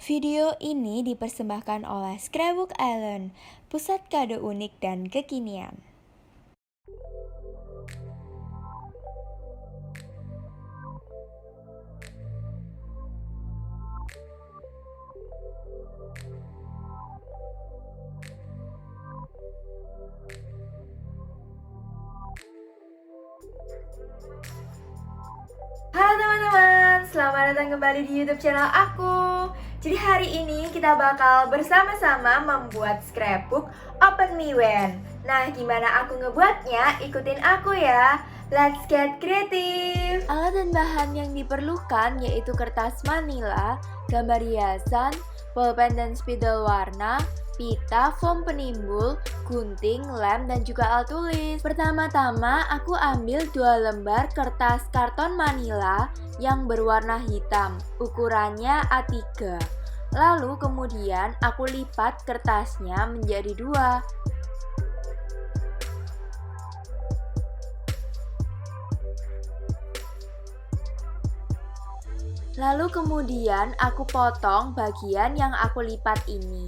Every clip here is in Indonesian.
Video ini dipersembahkan oleh Scrapbook Island, pusat kado unik dan kekinian. Halo teman-teman, selamat datang kembali di YouTube channel aku. Jadi hari ini kita bakal bersama-sama membuat scrapbook Open Me When. Nah, gimana aku ngebuatnya? Ikutin aku ya. Let's get creative. Alat dan bahan yang diperlukan yaitu kertas manila, gambar hiasan, pulpen dan spidol warna, pita, foam penimbul, gunting, lem, dan juga alat tulis. Pertama-tama aku ambil 2 lembar kertas karton manila yang berwarna hitam, ukurannya A3. Lalu kemudian aku lipat kertasnya menjadi 2. Lalu kemudian aku potong bagian yang aku lipat ini.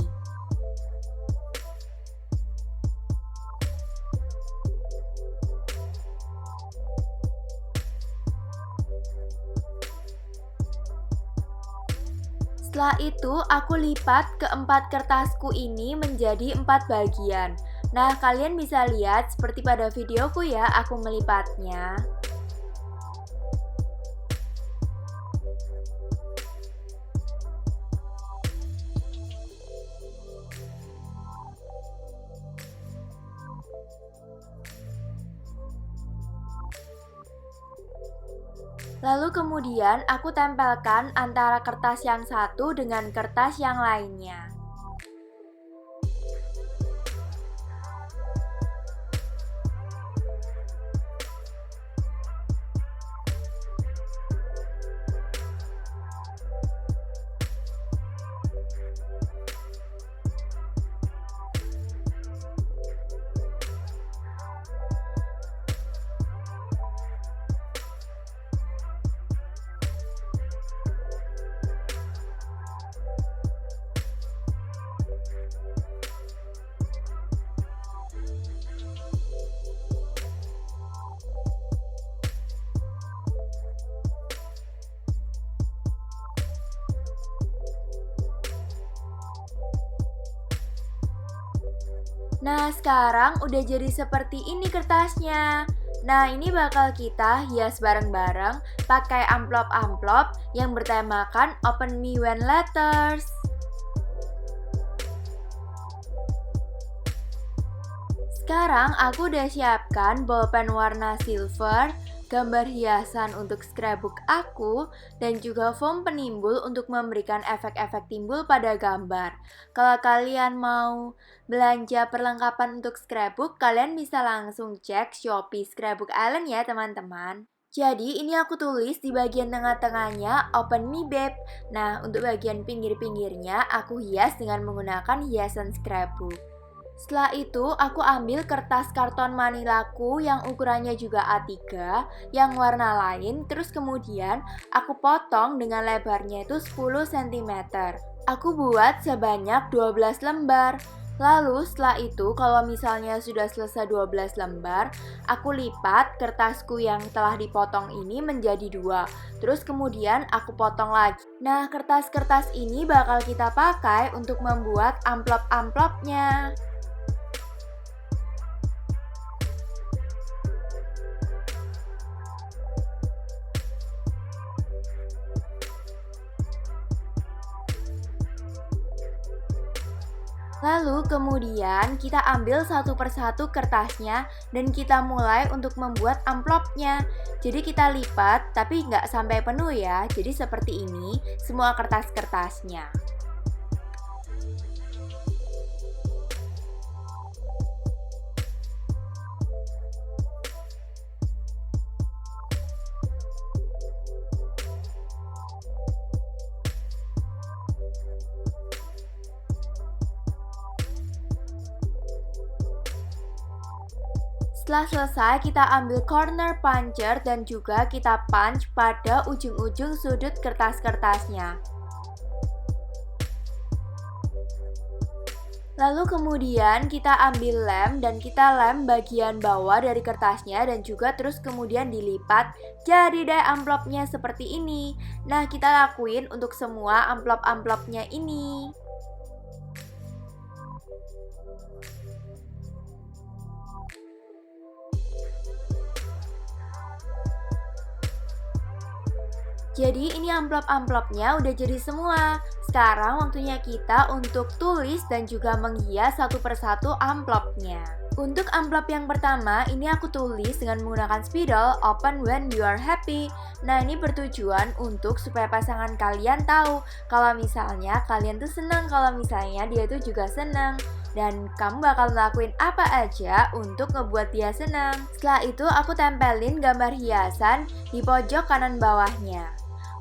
Setelah itu aku lipat keempat kertasku ini menjadi 4 bagian. Nah, kalian bisa lihat seperti pada videoku ya, aku melipatnya. Lalu kemudian aku tempelkan antara kertas yang satu dengan kertas yang lainnya. Nah, sekarang udah jadi seperti ini kertasnya. Nah, ini bakal kita hias bareng-bareng pakai amplop-amplop yang bertemakan Open Me When Letters. Sekarang aku udah siapkan bolpen warna silver, gambar hiasan untuk scrapbook aku, dan juga foam penimbul untuk memberikan efek-efek timbul pada gambar. Kalau kalian mau belanja perlengkapan untuk scrapbook, kalian bisa langsung cek Shopee Scrapbook Island ya teman-teman. Jadi ini aku tulis di bagian tengah-tengahnya Open Me Babe. Nah, untuk bagian pinggir-pinggirnya aku hias dengan menggunakan hiasan scrapbook. Setelah itu, aku ambil kertas karton manilaku yang ukurannya juga A3, yang warna lain, terus kemudian aku potong dengan lebarnya itu 10 cm. Aku buat sebanyak 12 lembar. Lalu setelah itu, kalau misalnya sudah selesai 12 lembar, aku lipat kertasku yang telah dipotong ini menjadi 2. Terus kemudian aku potong lagi. Nah, kertas-kertas ini bakal kita pakai untuk membuat amplop-amplopnya. Lalu kemudian kita ambil satu persatu kertasnya dan kita mulai untuk membuat amplopnya. Jadi kita lipat tapi nggak sampai penuh ya, jadi seperti ini semua kertas-kertasnya. Setelah selesai, kita ambil corner puncher dan juga kita punch pada ujung-ujung sudut kertas-kertasnya. Lalu kemudian kita ambil lem dan kita lem bagian bawah dari kertasnya dan juga terus kemudian dilipat. Jadi deh amplopnya seperti ini. Nah, kita lakuin untuk semua amplop-amplopnya ini. Jadi ini amplop-amplopnya udah jadi semua. Sekarang waktunya kita untuk tulis dan juga menghias satu persatu amplopnya. Untuk amplop yang pertama, ini aku tulis dengan menggunakan spidol open when you are happy. Nah, ini bertujuan untuk supaya pasangan kalian tahu kalau misalnya kalian tuh senang, kalau misalnya dia tuh juga senang. Dan kamu bakal ngelakuin apa aja untuk ngebuat dia senang. Setelah itu aku tempelin gambar hiasan di pojok kanan bawahnya.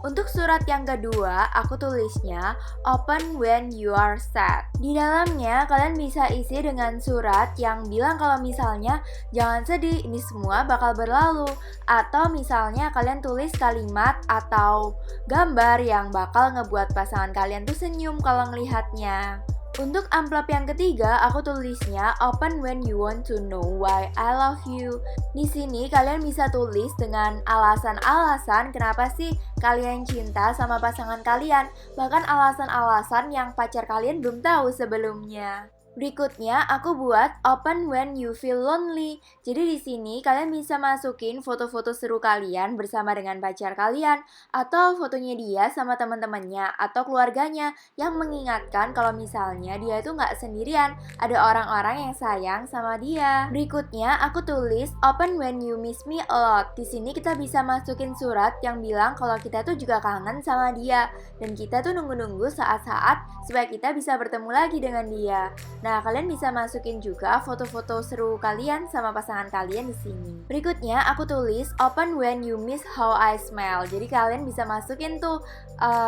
Untuk surat yang kedua, aku tulisnya open when you are sad. Di dalamnya, kalian bisa isi dengan surat yang bilang kalau misalnya jangan sedih, ini semua bakal berlalu. Atau misalnya kalian tulis kalimat atau gambar yang bakal ngebuat pasangan kalian tuh senyum kalau ngelihatnya. Untuk amplop yang ketiga, aku tulisnya open when you want to know why I love you. Di sini kalian bisa tulis dengan alasan-alasan kenapa sih kalian cinta sama pasangan kalian, bahkan alasan-alasan yang pacar kalian belum tahu sebelumnya. Berikutnya, aku buat open when you feel lonely. Jadi di sini kalian bisa masukin foto-foto seru kalian bersama dengan pacar kalian atau fotonya dia sama teman-temannya atau keluarganya yang mengingatkan kalau misalnya dia itu nggak sendirian, ada orang-orang yang sayang sama dia. Berikutnya, aku tulis open when you miss me a lot. Di sini kita bisa masukin surat yang bilang kalau kita tuh juga kangen sama dia dan kita tuh nunggu-nunggu saat-saat supaya kita bisa bertemu lagi dengan dia. Nah, kalian bisa masukin juga foto-foto seru kalian sama pasangan kalian di sini. Berikutnya, aku tulis open when you miss how I smell. Jadi kalian bisa masukin tuh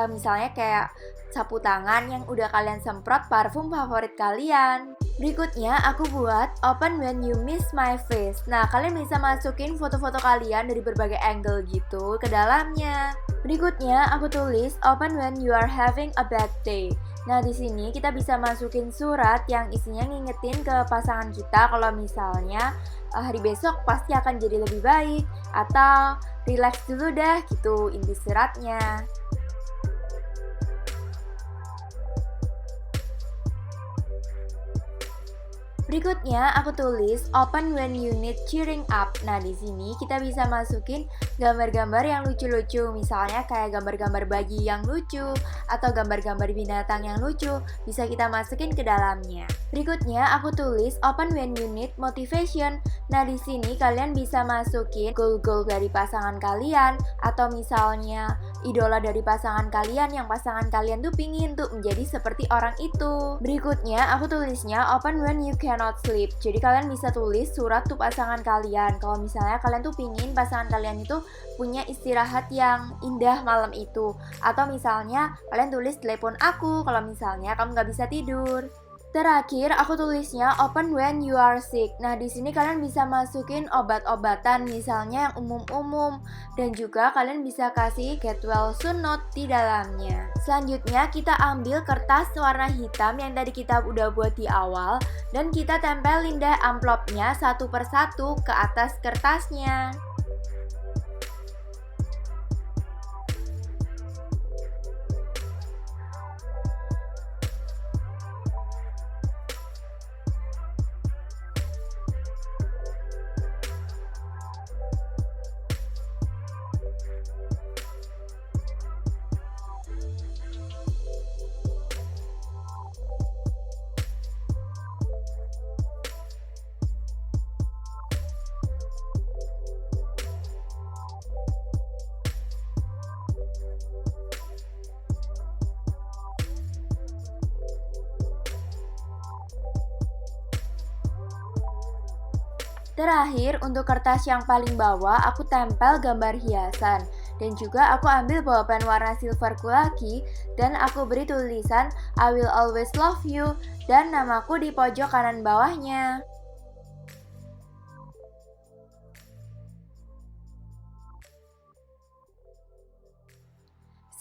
misalnya kayak sapu tangan yang udah kalian semprot parfum favorit kalian. Berikutnya, aku buat open when you miss my face. Nah, kalian bisa masukin foto-foto kalian dari berbagai angle gitu ke dalamnya. Berikutnya, aku tulis open when you are having a bad day. Nah, di sini kita bisa masukin surat yang isinya ngingetin ke pasangan kita kalau misalnya hari besok pasti akan jadi lebih baik atau relax dulu dah gitu inti suratnya. Berikutnya, aku tulis open when you need cheering up. Nah, di sini kita bisa masukin gambar-gambar yang lucu-lucu, misalnya kayak gambar-gambar bayi yang lucu atau gambar-gambar binatang yang lucu, bisa kita masukin ke dalamnya. Berikutnya, aku tulis open when you need motivation. Nah, di sini kalian bisa masukin goal-goal dari pasangan kalian atau misalnya idola dari pasangan kalian yang pasangan kalian tuh pingin tuh menjadi seperti orang itu. Berikutnya, aku tulisnya open when you cannot sleep. Jadi kalian bisa tulis surat tuh pasangan kalian. Kalau misalnya kalian tuh pingin pasangan kalian itu punya istirahat yang indah malam itu. Atau misalnya kalian tulis telepon aku kalau misalnya kamu nggak bisa tidur. Terakhir, aku tulisnya open when you are sick. Nah, di sini kalian bisa masukin obat-obatan, misalnya yang umum-umum, dan juga kalian bisa kasih get well soon note di dalamnya. Selanjutnya, kita ambil kertas warna hitam yang tadi kita udah buat di awal, dan kita tempelin deh amplopnya satu persatu ke atas kertasnya. Terakhir, untuk kertas yang paling bawah, aku tempel gambar hiasan. Dan juga aku ambil bolpen warna silverku lagi, dan aku beri tulisan I will always love you, dan namaku di pojok kanan bawahnya.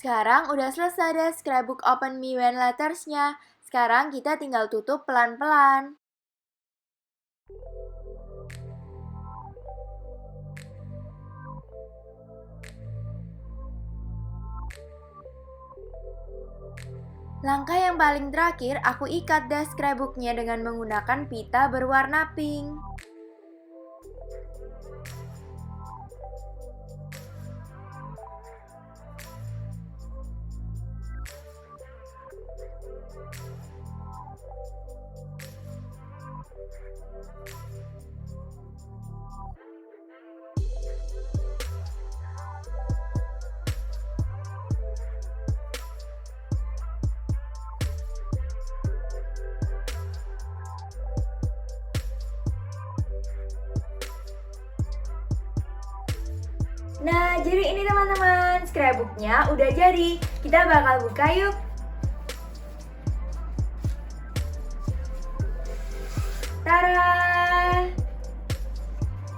Sekarang udah selesai deh scrapbook Open Me When Letters-nya. Sekarang kita tinggal tutup pelan-pelan. Langkah yang paling terakhir, aku ikat deh scrapbook-nya dengan menggunakan pita berwarna pink. Nah, jadi ini teman-teman, scrapbooknya udah jadi. Kita bakal buka yuk. Tada!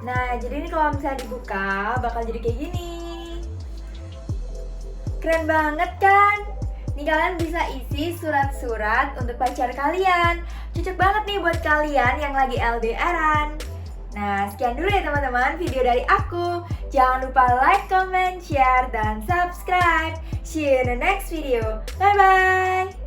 Nah, jadi ini kalau misalnya dibuka, bakal jadi kayak gini. Keren banget kan? Nih kalian bisa isi surat-surat untuk pacar kalian. Cocok banget nih buat kalian yang lagi LDRan. Nah, sekian dulu ya teman-teman video dari aku. Jangan lupa like, comment, share, dan subscribe. See you in the next video. Bye-bye.